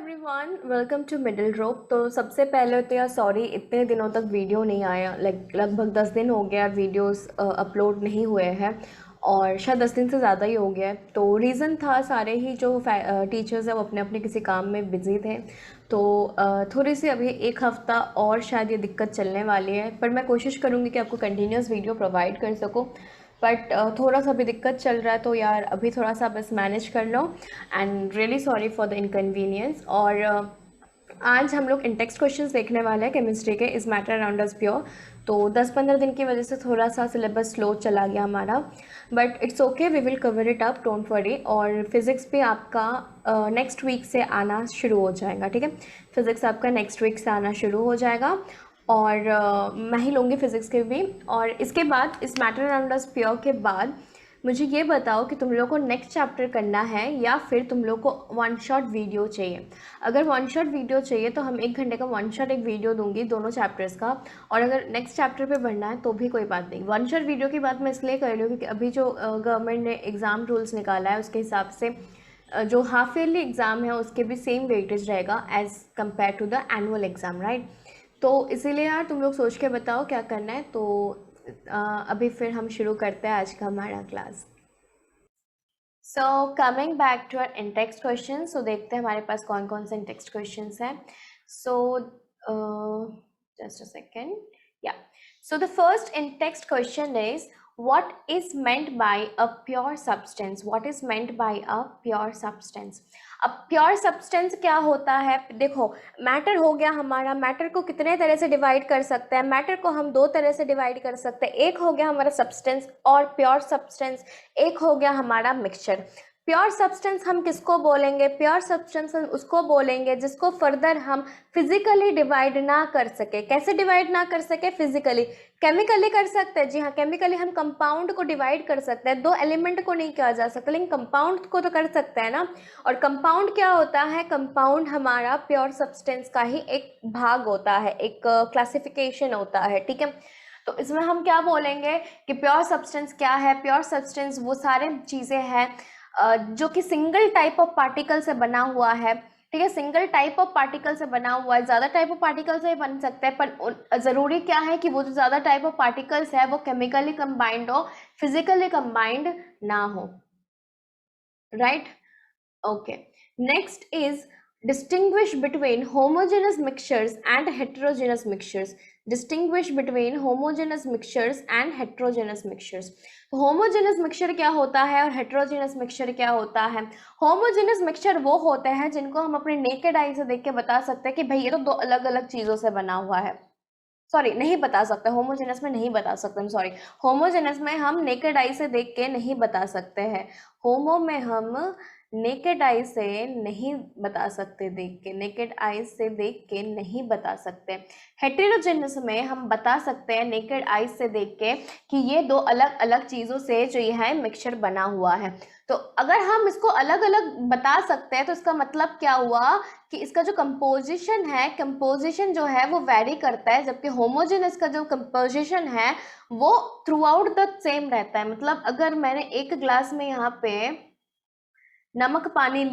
Everyone, welcome to middle रोप। तो सबसे पहले तो यार सॉरी, इतने दिनों तक वीडियो नहीं आया। लगभग 10 दिन हो गया वीडियोस अपलोड नहीं हुए हैं, और शायद 10 दिन से ज़्यादा ही हो गया है। तो रीज़न था, सारे ही जो टीचर्स हैं वो अपने अपने किसी काम में बिज़ी थे। तो थोड़ी सी अभी एक हफ़्ता और शायद ये दिक्कत चलने वाली है, पर मैं कोशिश करूँगी कि आपको कंटिन्यूस वीडियो प्रोवाइड कर सकूँ। बट थोड़ा सा भी दिक्कत चल रहा है, तो यार अभी थोड़ा सा बस मैनेज कर लो। And really sorry for the inconvenience. और आज हम लोग इंटेक्स्ट क्वेश्चंस देखने वाले हैं केमिस्ट्री के, is matter around us pure. तो 10-15 दिन की वजह से थोड़ा सा सिलेबस स्लो चला गया हमारा, but it's okay, we will cover it up, don't worry. और फिज़िक्स भी आपका नेक्स्ट वीक से आना शुरू हो जाएगा, ठीक है। फिज़िक्स आपका नेक्स्ट वीक से आना शुरू हो जाएगा, और मैं ही लूँगी फ़िज़िक्स के भी। और इसके बाद इस मैटर अराउंड अस प्योर के बाद मुझे ये बताओ कि तुम लोग को नेक्स्ट चैप्टर करना है या फिर तुम लोग को वन शॉट वीडियो चाहिए। अगर वन शॉट वीडियो चाहिए तो हम 1 घंटे का वन शॉट एक वीडियो दूंगी दोनों चैप्टर्स का। और अगर नेक्स्ट चैप्टर पे बढ़ना है तो भी कोई बात नहीं। वन शॉट वीडियो की बात मैं इसलिए कर रही हूँ क्योंकि अभी जो गवर्नमेंट ने एग्ज़ाम रूल्स निकाला है उसके हिसाब से जो हाफ ईयरली एग्ज़ाम है उसके भी सेम वेटेज रहेगा as compare to the annual exam, right. तो इसीलिए यार तुम लोग सोच के बताओ क्या करना है। तो अभी फिर हम शुरू करते हैं आज का हमारा class. So coming back to our in text question, so देखते हैं हमारे पास कौन कौन से इंटेक्स्ट क्वेश्चंस हैं। सो जस्ट अ सेकेंड, या so the first in-text question is what is meant by a pure substance? What is meant by a pure substance? अब pure substance क्या होता है? देखो, मैटर हो गया हमारा। मैटर को कितने तरह से डिवाइड कर सकते हैं? मैटर को हम दो तरह से डिवाइड कर सकते हैं। एक हो गया हमारा सब्सटेंस और प्योर सब्सटेंस, एक हो गया हमारा मिक्सचर। प्योर सब्सटेंस हम किसको बोलेंगे? प्योर सब्सटेंस हम उसको बोलेंगे जिसको फर्दर हम फिजिकली डिवाइड ना कर सके। कैसे डिवाइड ना कर सके? फिजिकली। केमिकली कर सकते हैं, जी हाँ, केमिकली हम कंपाउंड को डिवाइड कर सकते हैं। दो एलिमेंट को नहीं किया जा सकता, लेकिन कंपाउंड को तो कर सकते हैं ना। और कंपाउंड क्या होता है? कंपाउंड हमारा प्योर सब्सटेंस का ही एक भाग होता है, एक क्लासिफिकेशन होता है, ठीक है। तो इसमें हम क्या बोलेंगे कि प्योर सब्सटेंस क्या है? प्योर सब्सटेंस वो सारे चीज़ें हैं जो कि सिंगल टाइप ऑफ पार्टिकल से बना हुआ है, ठीक है। सिंगल टाइप ऑफ पार्टिकल से बना हुआ है। ज़्यादा टाइप ऑफ पार्टिकल से बन सकता है, पर ज़रूरी क्या है कि वो जो ज़्यादा टाइप ऑफ पार्टिकल्स है वो केमिकली कंबाइंड हो, फिजिकली कंबाइंड ना हो, right. Okay, next is distinguish between homogeneous mixtures and heterogeneous mixtures. Distinguish between homogeneous mixtures and heterogeneous mixtures. तो homogeneous mixture क्या होता है और heterogeneous mixture क्या होता है? homogeneous mixture वो होते हैं जिनको हम अपने naked eye से देख के बता सकते हैं कि भाई ये तो दो अलग अलग चीजों से बना हुआ है। सॉरी, नहीं बता सकते, होमोजेनस में नहीं बता सकते हम, सॉरी। होमोजेनस में हम नेकेड आई से देख के नहीं बता सकते हैं। होमो में हम नेकेड आई से नहीं बता सकते, देख के, नेकेड आई से देख के नहीं बता सकते। हेटेरोजेनस में हम बता सकते हैं नेकेड आई से देख के कि ये दो अलग अलग चीज़ों से जो ये है मिक्सचर बना हुआ है। तो अगर हम इसको अलग अलग बता सकते हैं तो इसका मतलब क्या हुआ कि इसका जो कंपोजिशन है, कंपोजिशन जो है वो वैरी करता है, जबकि होमोजेनस का जो कंपोजिशन है वो थ्रू आउट द सेम रहता है। मतलब अगर मैंने एक ग्लास में यहाँ पे नमक पानी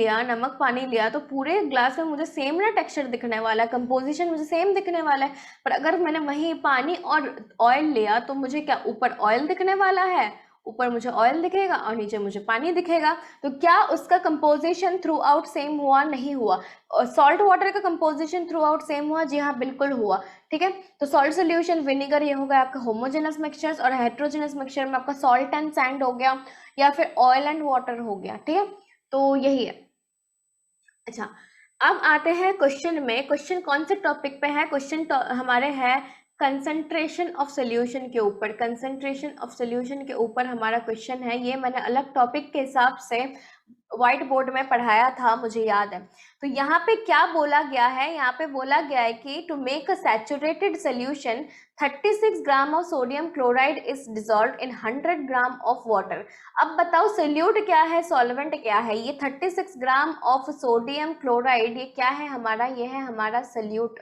लिया तो पूरे ग्लास में मुझे सेम ना टेक्सचर दिखने वाला है, कंपोजिशन मुझे सेम दिखने वाला है। पर अगर मैंने वहीं पानी और ऑयल लिया तो मुझे क्या ऊपर ऑयल दिखने वाला है? ऊपर मुझे ऑयल दिखेगा और नीचे मुझे पानी दिखेगा। तो क्या उसका कंपोजिशन थ्रू आउट सेम हुआ? नहीं हुआ। और सॉल्ट वाटर का कंपोजिशन थ्रू आउट सेम हुआ? जी हाँ, बिल्कुल हुआ, ठीक है। तो सॉल्ट सोल्यूशन विनेगर ये होगा आपका होमोजेनस मिक्सचर्स, और हेट्रोजेनस मिक्सचर में आपका सॉल्ट एंड सैंड हो गया या फिर ऑयल एंड वाटर हो गया, ठीक है। तो यही है। अच्छा, अब आते हैं क्वेश्चन में। क्वेश्चन कौन से टॉपिक पे है? क्वेश्चन हमारे है कंसंट्रेशन ऑफ सोल्यूशन के ऊपर। कंसंट्रेशन ऑफ सोल्यूशन के ऊपर हमारा क्वेश्चन है। ये मैंने अलग टॉपिक के हिसाब से व्हाइट बोर्ड में पढ़ाया था, मुझे याद है। तो यहाँ पे क्या बोला गया है? यहाँ पे बोला गया है कि to make a saturated solution 36 gram of sodium chloride is dissolve in 100 gram of water. अब बताओ सोल्यूट क्या है, सॉल्वेंट क्या है? ये 36 ग्राम ऑफ सोडियम क्लोराइड ये क्या है हमारा? ये है हमारा सोल्यूट।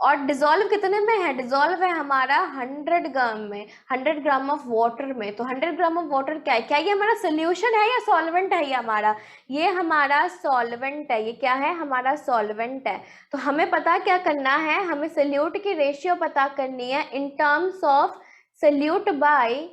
और डिजोल्व कितने में है, डिजोल्व है हमारा 100 ग्राम में, 100 ग्राम ऑफ वाटर में। तो 100 ग्राम ऑफ वाटर क्या है, क्या ये हमारा सोल्यूशन है या सॉल्वेंट है, ये हमारा सॉल्वेंट है, ये क्या है हमारा सॉल्वेंट है। तो हमें पता क्या करना है, हमें सोल्यूट की रेशियो पता करनी है in terms of solute by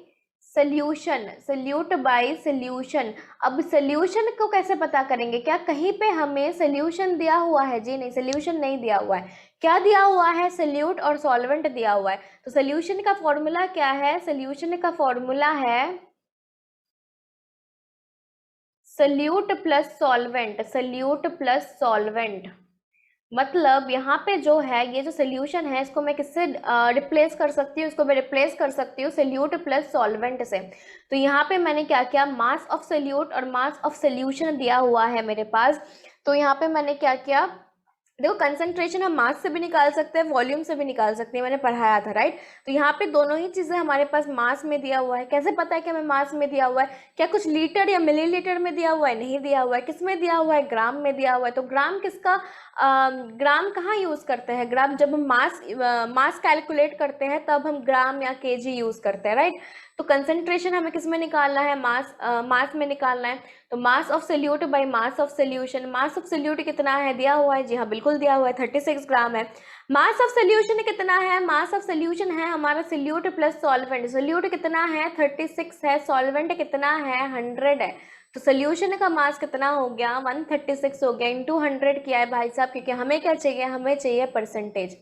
solution, solute by solution. अब सोल्यूशन को कैसे पता करेंगे, क्या कहीं पे हमें सोल्यूशन दिया हुआ है, जी नहीं सोल्यूशन नहीं दिया हुआ है। क्या दिया हुआ है, सोल्यूट और सॉल्वेंट दिया हुआ है। तो सोल्यूशन का फॉर्मूला क्या है, सोल्यूशन का फॉर्मूला है solute plus solvent, solute plus solvent. मतलब यहाँ पे जो है ये जो सोल्यूशन है इसको मैं किससे रिप्लेस कर सकती हूँ, इसको मैं रिप्लेस कर सकती हूँ सोल्यूट प्लस सॉल्वेंट से। तो यहाँ पे मैंने क्या किया, मास ऑफ सोल्यूट और मास ऑफ सोल्यूशन दिया हुआ है मेरे पास। तो यहाँ पे मैंने क्या किया, देखो कंसंट्रेशन हम मास से भी निकाल सकते हैं, वॉल्यूम से भी निकाल सकते हैं, मैंने पढ़ाया था राइट। तो यहाँ पे दोनों ही चीजें हमारे पास मास में दिया हुआ है। कैसे पता है कि हमें मास में दिया हुआ है, क्या कुछ लीटर या मिलीलीटर में दिया हुआ है, नहीं दिया हुआ है। किस में दिया हुआ है, ग्राम में दिया हुआ है। तो ग्राम किसका, ग्राम कहाँ यूज करते हैं, ग्राम जब हम मास कैलकुलेट करते हैं तब हम ग्राम या केजी यूज करते हैं राइट। तो कंसंट्रेशन हमें किस में निकालना है, मास में निकालना है। तो mass of solute by mass of solution, mass of solute कितना है, दिया हुआ है, जी हाँ बिल्कुल दिया हुआ है 36 ग्राम है। मास ऑफ सोल्यूशन कितना है, मास ऑफ सोल्यूशन है हमारा सोल्यूट प्लस सॉल्वेंट, सोल्यूट कितना है 36 है, सॉल्वेंट कितना है 100 है। तो सोल्यूशन का मास कितना हो गया 136 हो गया, इंटू 100 किया है भाई साहब, क्योंकि हमें क्या चाहिए, हमें चाहिए परसेंटेज।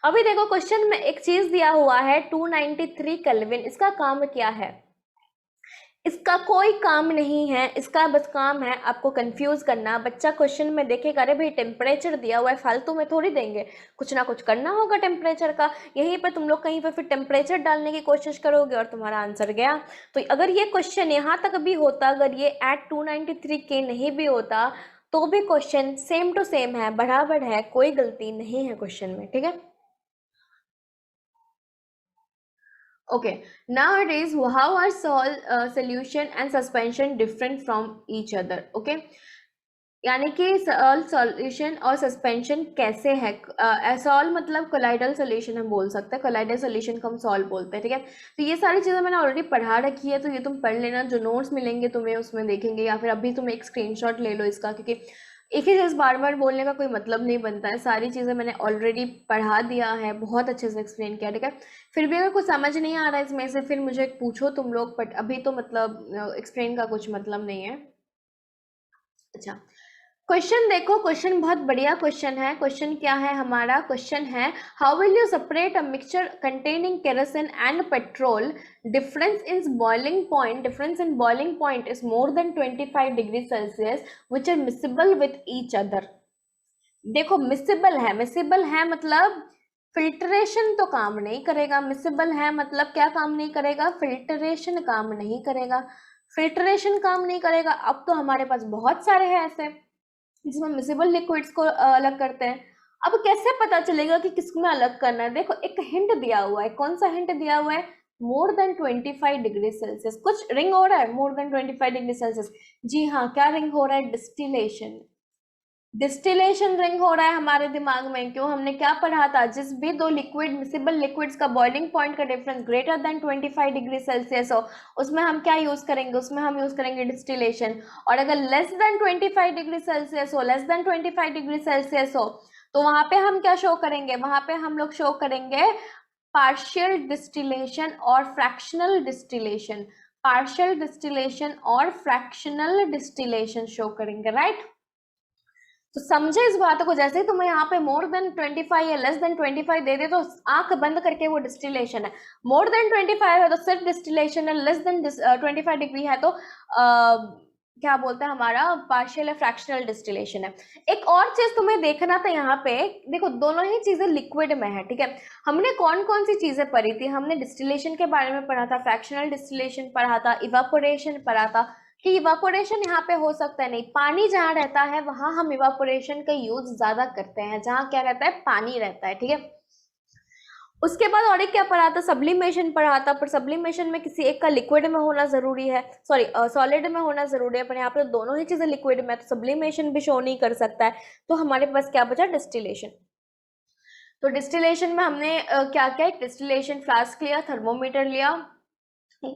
अभी देखो क्वेश्चन में एक चीज दिया हुआ है 293 केल्विन, इसका काम क्या है, इसका कोई काम नहीं है, इसका बस काम है आपको कंफ्यूज करना। बच्चा क्वेश्चन में देखेगा अरे भाई टेम्परेचर दिया हुआ है, फालतू में थोड़ी देंगे, कुछ ना कुछ करना होगा टेम्परेचर का। यहीं पर तुम लोग कहीं पर फिर टेम्परेचर डालने की कोशिश करोगे और तुम्हारा आंसर गया। तो अगर ये क्वेश्चन यहाँ तक भी होता, अगर ये एट 293 के नहीं भी होता तो भी क्वेश्चन सेम टू सेम है, बराबर है, कोई गलती नहीं है क्वेश्चन में, ठीक है। Okay, nowadays how are solution and suspension different from each other? Okay, यानी कि सॉल्यूशन और सस्पेंशन कैसे है, सॉल मतलब कोलाइडल सॉल्यूशन हम बोल सकते हैं, कोलाइडल सॉल्यूशन को हम सॉल्व बोलते हैं, ठीक है। तो ये सारी चीज़ें मैंने ऑलरेडी पढ़ा रखी है, तो ये तुम पढ़ लेना, जो नोट्स मिलेंगे तुम्हें उसमें देखेंगे, या फिर अभी तुम एक स्क्रीनशॉट ले लो इसका, क्योंकि एक ही चीज़ बार बार बोलने का कोई मतलब नहीं बनता है। सारी चीज़ें मैंने ऑलरेडी पढ़ा दिया है, बहुत अच्छे से एक्सप्लेन किया, ठीक है। फिर भी अगर कुछ समझ नहीं आ रहा है इसमें से फिर मुझे पूछो तुम लोग, बट अभी तो मतलब एक्सप्लेन का कुछ मतलब नहीं है। अच्छा, क्वेश्चन देखो, क्वेश्चन बहुत बढ़िया क्वेश्चन है। क्वेश्चन क्या है हमारा, क्वेश्चन है how will you separate a mixture containing kerosene and petrol, difference in boiling point is more than 25 degree Celsius which are miscible with each other. देखो मिसिबल है मतलब फिल्ट्रेशन तो काम नहीं करेगा, मिसिबल है मतलब क्या काम नहीं करेगा, फिल्ट्रेशन काम नहीं करेगा, फिल्ट्रेशन काम नहीं करेगा। अब तो हमारे पास बहुत सारे हैं ऐसे जिसमें मिसिबल लिक्विड्स को अलग करते हैं। अब कैसे पता चलेगा कि किसमें अलग करना है, देखो एक हिंट दिया हुआ है, कौन सा हिंट दिया हुआ है, मोर देन 25 डिग्री सेल्सियस, कुछ रिंग हो रहा है मोर देन 25 डिग्री सेल्सियस। जी हाँ, क्या रिंग हो रहा है, डिस्टिलेशन, डिस्टिलेशन रिंग हो रहा है हमारे दिमाग में। क्यों, हमने क्या पढ़ा था, जिस भी दो लिक्विड मिसिबल लिक्विड्स का बॉइलिंग पॉइंट का difference greater than 25 degree Celsius हो, उसमें हम क्या यूज करेंगे, उसमें हम यूज करेंगे डिस्टिलेशन। और अगर लेस देन 25 डिग्री सेल्सियस हो, लेस देन 25 डिग्री सेल्सियस हो, तो वहां पे हम क्या शो करेंगे, वहां पे हम लोग शो करेंगे पार्शियल डिस्टिलेशन और फ्रैक्शनल डिस्टिलेशन, पार्शियल डिस्टिलेशन और फ्रैक्शनल डिस्टिलेशन शो करेंगे, राइट। तो समझे इस बात को, जैसे ही तुम्हें यहाँ पे मोर देन 25 या लेस देन 25 दे दे तो आंख बंद करके वो डिस्टिलेशन है, मोर देन 25 है तो सिर्फ डिस्टिलेशन है, लेस देन 25 डिग्री है तो क्या बोलते हैं हमारा पार्शियल या फ्रैक्शनल डिस्टिलेशन है। एक और चीज तुम्हें देखना था यहाँ पे, देखो दोनों ही चीजें लिक्विड में है, ठीक है। हमने कौन कौन सी चीजें पढ़ी थी, हमने डिस्टिलेशन के बारे में पढ़ा था, फ्रैक्शनल डिस्टिलेशन पढ़ा था, इवापोरेशन पढ़ा था कि इवापोरेशन यहाँ पे हो सकता है नहीं, पानी जहाँ रहता है वहां हम इवापोरेशन का यूज ज्यादा करते हैं, जहाँ क्या रहता है, पानी रहता है, ठीक है। उसके बाद और एक क्या पढ़ा था, सब्लिमेशन पढ़ा था, पर सब्लिमेशन में किसी एक का लिक्विड में होना जरूरी है, सॉरी सॉलिड में होना जरूरी है, पर यहाँ पे दोनों ही चीजें लिक्विड में, तो सब्लिमेशन भी शो नहीं कर सकता है, तो हमारे पास क्या बचा, डिस्टिलेशन। तो डिस्टिलेशन में हमने क्या क्या, एक डिस्टिलेशन फ्लास्क लिया, थर्मोमीटर लिया,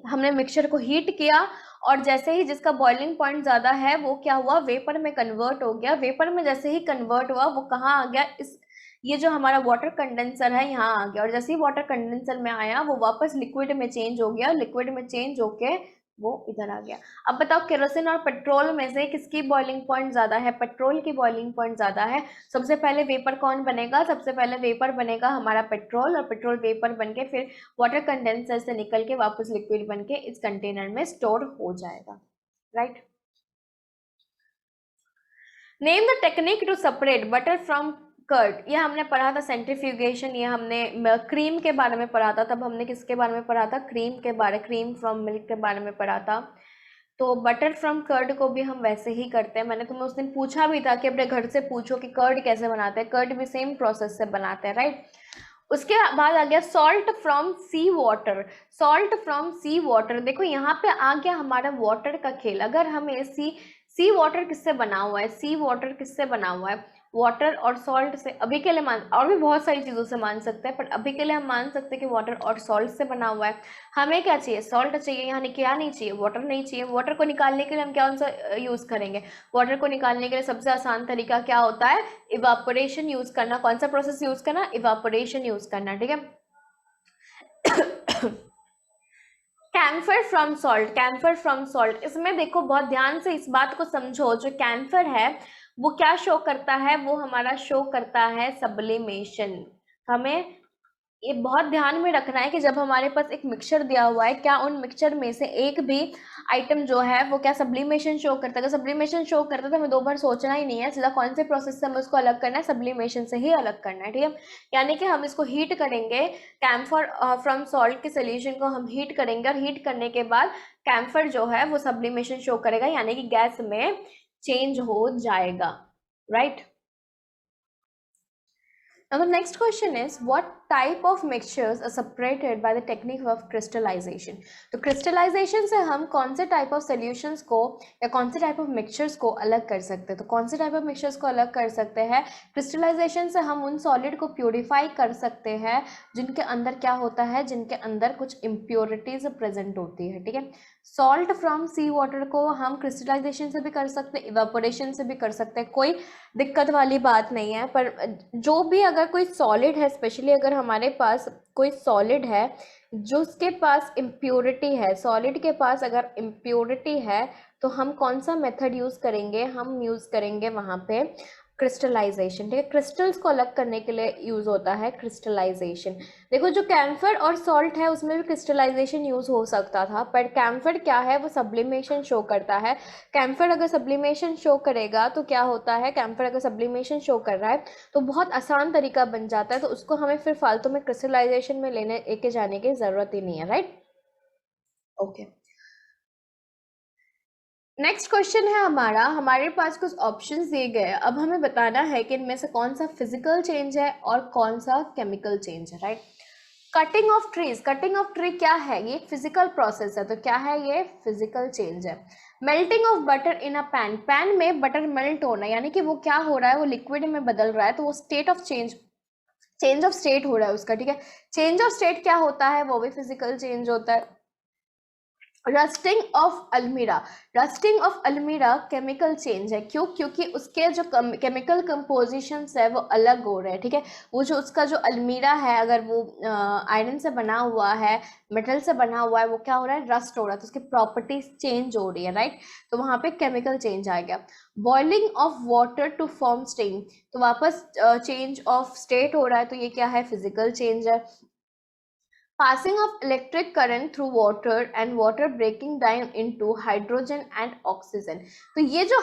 हमने मिक्सचर को हीट किया, और जैसे ही जिसका बॉइलिंग पॉइंट ज़्यादा है वो क्या हुआ, वेपर में कन्वर्ट हो गया। वेपर में जैसे ही कन्वर्ट हुआ वो कहाँ आ गया, इस ये जो हमारा वाटर कंडेंसर है यहाँ आ गया, और जैसे ही वाटर कंडेंसर में आया वो वापस लिक्विड में चेंज हो गया, लिक्विड में चेंज होके वो इधर आ गया। अब बताओ केरोसिन और पेट्रोल में से किसकी बॉइलिंग पॉइंट ज़्यादा है, पेट्रोल की बॉइलिंग पॉइंट ज़्यादा है। सबसे पहले वेपर कौन बनेगा, सबसे पहले वेपर बनेगा हमारा पेट्रोल, और पेट्रोल वेपर बन के फिर वाटर कंडेंसर से निकल के वापस लिक्विड बन के इस कंटेनर में स्टोर हो जाएगा, right. Name the technique to separate butter from curd, ये हमने पढ़ा था सेंट्रीफ्यूगेशन, ये हमने क्रीम के बारे में पढ़ा था, तब हमने किसके बारे में पढ़ा था, क्रीम फ्रॉम मिल्क के बारे में पढ़ा था। तो बटर फ्रॉम कर्ड को भी हम वैसे ही करते हैं। मैंने तुम्हें उस दिन पूछा भी था कि अपने घर से पूछो कि कर्ड कैसे बनाते हैं, कर्ड भी सेम प्रोसेस से बनाते हैं, राइट। उसके बाद आ गया salt from sea water, salt from sea water. देखो यहाँ पे आ गया हमारा वाटर का खेल। अगर हमें सी वाटर किससे बना हुआ है, सी वाटर किससे बना हुआ है, वाटर और सॉल्ट से। अभी के लिए मान, और भी बहुत सारी चीज़ों से मान सकते हैं, पर अभी के लिए हम मान सकते हैं कि वाटर और सॉल्ट से बना हुआ है। हमें क्या चाहिए, सॉल्ट चाहिए, यहाँ क्या नहीं चाहिए, वाटर नहीं चाहिए। वाटर को निकालने के लिए हम कौन सा यूज़ करेंगे, वाटर को निकालने के लिए सबसे आसान तरीका क्या होता है, इवापोरेशन यूज़ करना। कौन सा प्रोसेस यूज़ करना, इवापोरेशन यूज़ करना, ठीक है। Camphor from salt, camphor from salt, इसमें देखो बहुत ध्यान से इस बात को समझो, जो कैम्फर है वो क्या शो करता है, वो हमारा शो करता है सब्लिमेशन। हमें ये बहुत ध्यान में रखना है कि जब हमारे पास एक मिक्सचर दिया हुआ है, क्या उन मिक्सचर में से एक भी आइटम जो है वो क्या सब्लिमेशन शो करता है। अगर सब्लिमेशन शो करता है तो हमें दो बार सोचना ही नहीं है, सीधा कौन से प्रोसेस से हमें उसको अलग करना है, सब्लिमेशन से ही अलग करना है, ठीक है। यानी कि हम इसको हीट करेंगे, कैम्फर फ्रॉम सॉल्ट के सोल्यूशन को हम हीट करेंगे, और हीट करने के बाद कैम्फर जो है वो सब्लिमेशन शो करेगा, यानी कि गैस में चेंज हो जाएगा, right. Now the next question is, what type of mixtures are separated by the technique of crystallization? तो crystallization से हम कौन से type of solutions को या कौन से type of mixtures को अलग कर सकते हैं। तो कौन से type of mixtures को अलग कर सकते हैं, crystallization से हम उन solid को purify कर सकते हैं जिनके अंदर क्या होता है, जिनके अंदर कुछ impurities present होती है, ठीक है। सॉल्ट फ्रॉम सी वाटर को हम क्रिस्टलाइजेशन से भी कर सकते हैं, इवापोरेशन से भी कर सकते हैं, कोई दिक्कत वाली बात नहीं है। पर जो भी अगर कोई सॉलिड है, स्पेशली अगर हमारे पास कोई सॉलिड है जो उसके पास इम्प्योरिटी है, सॉलिड के पास अगर इम्प्योरिटी है तो हम कौन सा मेथड यूज़ करेंगे, हम यूज़ करेंगे वहाँ पे क्रिस्टलाइजेशन, ठीक है। क्रिस्टल्स को अलग करने के लिए यूज़ होता है क्रिस्टलाइजेशन। देखो जो कैम्फर और सॉल्ट है उसमें भी क्रिस्टलाइजेशन यूज़ हो सकता था, पर कैम्फर क्या है, वो सब्लिमेशन शो करता है। कैम्फर अगर सब्लिमेशन शो करेगा तो क्या होता है, कैम्फर अगर सब्लिमेशन शो कर रहा है तो बहुत आसान तरीका बन जाता है, तो उसको हमें फिर फालतू में क्रिस्टलाइजेशन में लेके जाने की ज़रूरत ही नहीं है, राइट। ओके, नेक्स्ट क्वेश्चन है हमारा, हमारे पास कुछ ऑप्शंस दिए गए, अब हमें बताना है कि इनमें से कौन सा फिजिकल चेंज है और कौन सा केमिकल चेंज है, right. Cutting of trees, cutting of tree क्या है, ये फिजिकल प्रोसेस है, तो क्या है, ये फिजिकल चेंज है। Melting of butter in a pan, pan में बटर मेल्ट होना, यानी कि वो क्या हो रहा है, वो लिक्विड में बदल रहा है, तो वो state of change of state हो रहा है उसका, ठीक है। चेंज ऑफ स्टेट क्या होता है, वो भी फिजिकल चेंज होता है। रस्टिंग ऑफ अलमीरा, रस्टिंग ऑफ अलमीरा केमिकल चेंज है, क्यों, क्योंकि उसके जो केमिकल कंपोजिशंस है वो अलग हो रहे हैं, ठीक है। वो जो उसका जो अलमीरा है, अगर वो आयरन से बना हुआ है, मेटल से बना हुआ है, वो क्या हो रहा है, रस्ट हो रहा है, तो उसकी प्रॉपर्टीज चेंज हो रही है, राइट। तो वहाँ पे केमिकल चेंज आ गया। Boiling of water to form steam, तो वापस चेंज ऑफ स्टेट हो रहा है, तो ये क्या है, फिजिकल चेंज है। passing of electric current through water and water breaking down into hydrogen and oxygen, तो ये जो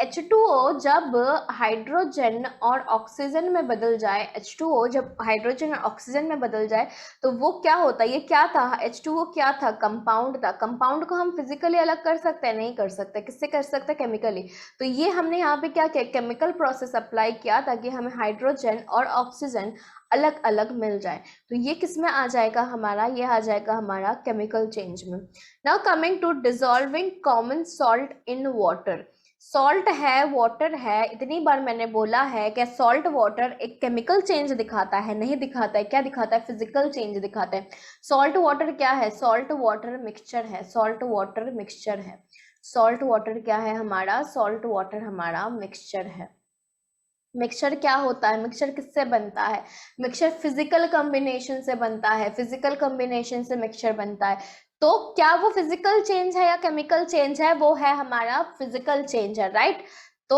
H2O जब हाइड्रोजन और ऑक्सीजन में बदल जाए, H2O जब हाइड्रोजन और ऑक्सीजन में बदल जाए तो वो क्या होता है, ये क्या था, H2O क्या था, कंपाउंड था। कंपाउंड को हम फिजिकली अलग कर सकते हैं, नहीं कर सकते, किससे कर सकते हैं, केमिकली। तो ये हमने यहाँ पे क्या किया, केमिकल प्रोसेस अप्लाई किया ताकि हमें हाइड्रोजन और ऑक्सीजन अलग अलग मिल जाए, तो ये किस में आ जाएगा हमारा, ये आ जाएगा हमारा केमिकल चेंज में। Now coming to dissolving common salt in water, salt है, वाटर है, इतनी बार मैंने बोला है कि सॉल्ट वाटर एक केमिकल चेंज दिखाता है, नहीं दिखाता है, क्या दिखाता है, फिजिकल चेंज दिखाता है। सॉल्ट वाटर क्या है, सॉल्ट वाटर मिक्सचर है, सॉल्ट वाटर मिक्सचर है। सॉल्ट वाटर क्या है हमारा, सॉल्ट वाटर हमारा मिक्सचर है। मिक्सचर क्या होता है, मिक्सचर किससे बनता है, मिक्सचर फिजिकल कॉम्बिनेशन से बनता है, फिजिकल कॉम्बिनेशन से मिक्सचर बनता है। तो क्या वो फिजिकल चेंज है या केमिकल चेंज है, वो है हमारा फिजिकल चेंज है, राइट। तो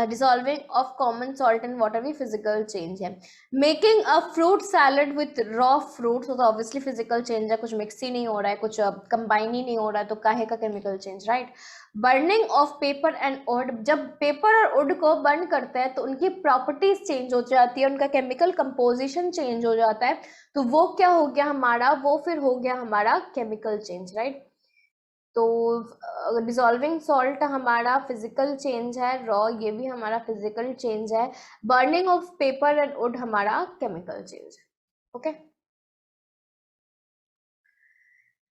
dissolving of common salt in water भी फिजिकल चेंज है। Making a fruit salad with raw fruits, तो ऑब्वियसली फिजिकल चेंज है, कुछ मिक्स ही नहीं हो रहा है, कुछ कंबाइन ही नहीं हो रहा है, तो काहे का chemical change, right. Burning of paper and would, जब पेपर और वुड को बर्न करते हैं तो उनकी प्रॉपर्टीज चेंज हो जाती है, उनका केमिकल कंपोजिशन चेंज हो जाता है, तो वो क्या हो गया हमारा, वो फिर हो गया हमारा केमिकल चेंज, राइट। तो डिसॉल्विंग सॉल्ट हमारा फिजिकल चेंज है, रॉ ये भी हमारा फिजिकल चेंज है, burning of paper and would हमारा केमिकल चेंज है। Okay,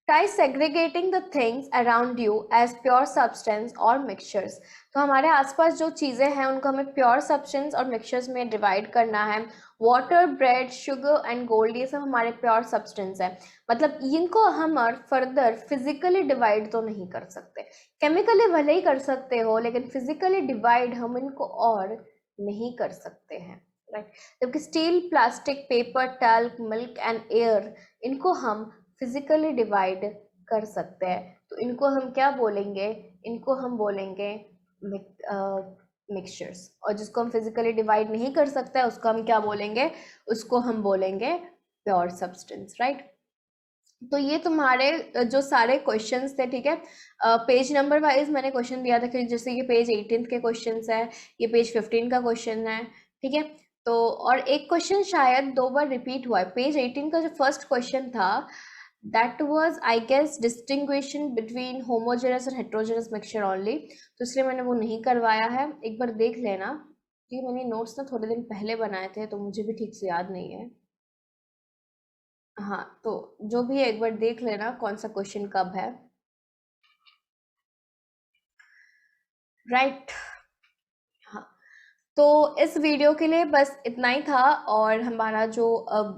Try segregating the things around you as pure substance और mixtures। तो हमारे आसपास जो चीज़ें हैं उनको हमें pure substance और mixtures में डिवाइड करना है। Water, bread, sugar and gold, ये सब हमारे प्योर सब्सटेंस है। मतलब इनको हम और फर्दर फिजिकली डिवाइड तो नहीं कर सकते, केमिकली भले ही कर सकते हो, लेकिन फिजिकली डिवाइड हम इनको और नहीं कर सकते हैं, राइट। जबकि steel, plastic, paper, talk, milk and air, इनको हम फिजिकली डिवाइड कर सकते हैं। तो इनको हम क्या बोलेंगे, इनको हम बोलेंगे मिक्सचर्स। और जिसको हम फिजिकली डिवाइड नहीं कर सकते हैं उसको हम क्या बोलेंगे, उसको हम बोलेंगे प्योर सब्सटेंस, राइट। तो ये तुम्हारे जो सारे क्वेश्चंस थे, ठीक है, पेज नंबर वाइज मैंने क्वेश्चन दिया था कि जैसे ये पेज 18 के क्वेश्चंस है, ये पेज 15 का क्वेश्चन है, ठीक है। तो और एक क्वेश्चन शायद 2 बार रिपीट हुआ है। पेज 18 का जो फर्स्ट क्वेश्चन था that was I guess distinction between homogeneous और हेट्रोजेनस मिक्सचर ओनली, तो इसलिए मैंने वो नहीं करवाया है। एक बार देख लेना, क्योंकि मैंने नोट्स ना थोड़े दिन पहले बनाए थे तो मुझे भी ठीक से याद नहीं है। हाँ, तो जो भी है एक बार देख लेना कौन सा क्वेश्चन कब है, राइट। हाँ, तो इस वीडियो के लिए बस इतना ही था। और हमारा जो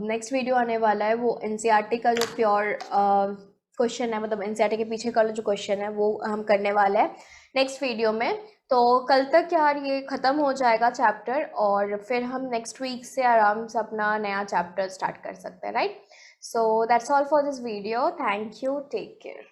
नेक्स्ट वीडियो आने वाला है वो एनसीईआरटी का जो प्योर क्वेश्चन है, मतलब एनसीईआरटी के पीछे का जो क्वेश्चन है वो हम करने वाले हैं नेक्स्ट वीडियो में। तो कल तक यार ये ख़त्म हो जाएगा चैप्टर, और फिर हम नेक्स्ट वीक से आराम से अपना नया चैप्टर स्टार्ट कर सकते हैं, right. So that's all for this video, thank you, take care.